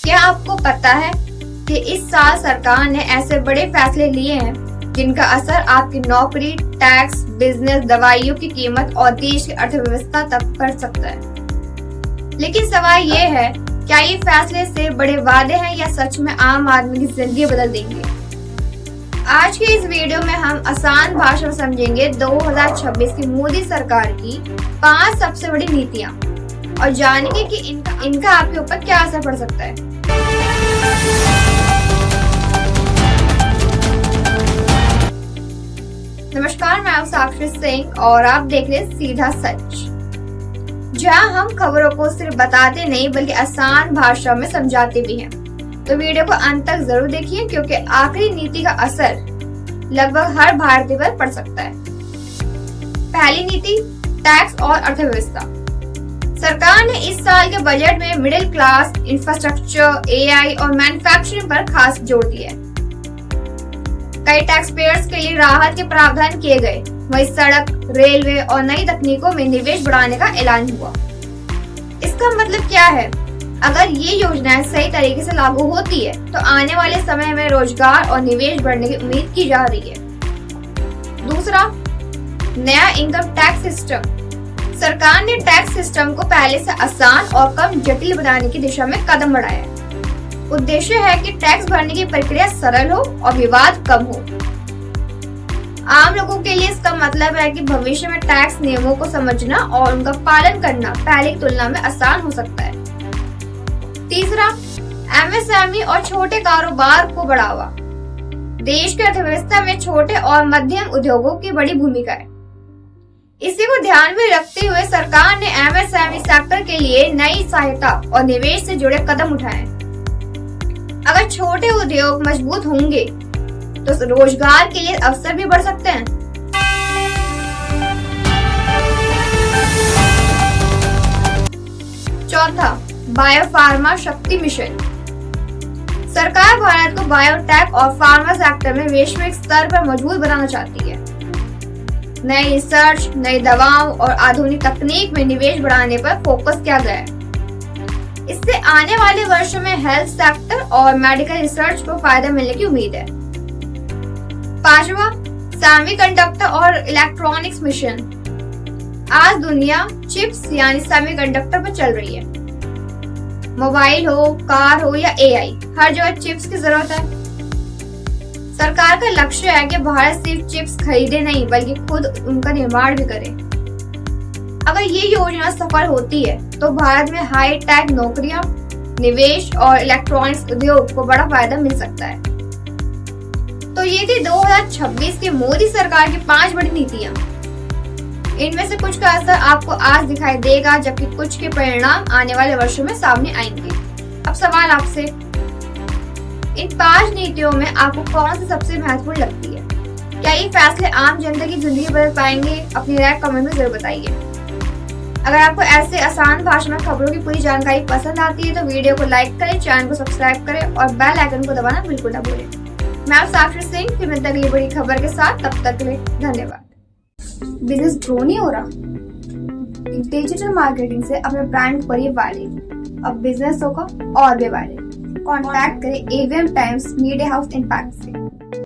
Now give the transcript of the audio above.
क्या आपको पता है कि इस साल सरकार ने ऐसे बड़े फैसले लिए हैं जिनका असर आपकी नौकरी, टैक्स, बिजनेस, दवाइयों की कीमत और देश की अर्थव्यवस्था तक पड़ सकता है। लेकिन सवाल ये है, क्या ये फैसले से बड़े वादे हैं या सच में आम आदमी की जिंदगी बदल देंगे? आज की इस वीडियो में हम आसान भाषा में समझेंगे 2026 की मोदी सरकार की 5 सबसे बड़ी नीतियां और जानेंगे कि इनका आपके ऊपर क्या असर पड़ सकता है। नमस्कार, मैं हूं साक्षी सिंह और आप देख रहे हैं सीधा सच, जहां हम खबरों को सिर्फ बताते नहीं बल्कि आसान भाषा में समझाते भी हैं। तो वीडियो को अंत तक जरूर देखिए क्योंकि आखिरी नीति का असर लगभग हर भारतीय पर पड़ सकता है। पहली नीति, टैक्स और अर्थव्यवस्था। सरकार ने इस साल के बजट में मिडिल क्लास, इंफ्रास्ट्रक्चर, एआई और मैन्युफैक्चरिंग पर खास जोर दिया है। कई टैक्स पेयर्स के लिए राहत के प्रावधान किए गए, वहीं सड़क, रेलवे और नई तकनीकों में निवेश बढ़ाने का ऐलान हुआ। इसका मतलब क्या है? अगर ये योजनाएं सही तरीके से लागू होती है तो आने वाले समय में रोजगार और निवेश बढ़ने की उम्मीद की जा रही है। दूसरा, नया इनकम टैक्स सिस्टम। सरकार ने टैक्स सिस्टम को पहले से आसान और कम जटिल बनाने की दिशा में कदम बढ़ाया है। उद्देश्य है कि टैक्स भरने की प्रक्रिया सरल हो और विवाद कम हो। आम लोगों के लिए इसका मतलब है कि भविष्य में टैक्स नियमों को समझना और उनका पालन करना पहले की तुलना में आसान हो सकता है। तीसरा, एमएसएमई और छोटे कारोबार को बढ़ावा। देश की अर्थव्यवस्था में छोटे और मध्यम उद्योगों की बड़ी भूमिका है। इसी को ध्यान में रखते हुए सरकार ने एमएसएमई सेक्टर के लिए नई सहायता और निवेश से जुड़े कदम उठाए। अगर छोटे उद्योग मजबूत होंगे तो रोजगार के लिए अवसर भी बढ़ सकते हैं। चौथा, बायोफार्मा शक्ति मिशन। सरकार भारत को बायोटेक और फार्मा सेक्टर में वैश्विक स्तर पर मजबूत बनाना चाहती है। नई रिसर्च, नई दवाओं और आधुनिक तकनीक में निवेश बढ़ाने पर फोकस किया गया है। इससे आने वाले वर्षों में हेल्थ सेक्टर और मेडिकल रिसर्च को फायदा मिलने की उम्मीद है। पांचवा, सेमीकंडक्टर और इलेक्ट्रॉनिक्स मिशन। आज दुनिया चिप्स यानी सेमीकंडक्टर पर चल रही है। मोबाइल हो, कार हो या एआई, हर जगह चिप्स की जरूरत है। सरकार का लक्ष्य है कि भारत सिर्फ चिप्स खरीदे नहीं बल्कि खुद उनका निर्माण भी करे। अगर ये योजना सफल होती है तो भारत में हाई टेक नौकरियां, निवेश और इलेक्ट्रॉनिक्स उद्योग को बड़ा फायदा मिल सकता है। तो ये थी 2026 की मोदी सरकार की 5 बड़ी नीतियां। इनमें से कुछ का असर आपको आज दिखाई देगा जबकि कुछ के परिणाम आने वाले वर्षों में सामने आएंगे। अब सवाल आपसे, इन 5 नीतियों में आपको कौन सी सबसे महत्वपूर्ण लगती है? क्या ये फैसले आम जनता की जिंदगी बदल पाएंगे? अपनी राय कमेंट में जरूर बताइए। अगर आपको ऐसे आसान भाषा में खबरों की पूरी जानकारी पसंद आती है तो वीडियो को लाइक करें, चैनल को सब्सक्राइब करें और बेल आइकन को दबाना बिल्कुल न भूलें। मैं साक्षी सिंह, फिर मिलते हैं अगली बड़ी खबर के साथ। तब तक के लिए धन्यवाद। बिजनेस ग्रो नहीं हो रहा? डिजिटल मार्केटिंग से अपने ब्रांड करिए वायरल। अब बिजनेस होगा और भी वायरल। कॉन्टैक्ट करें AVM times media house impact से।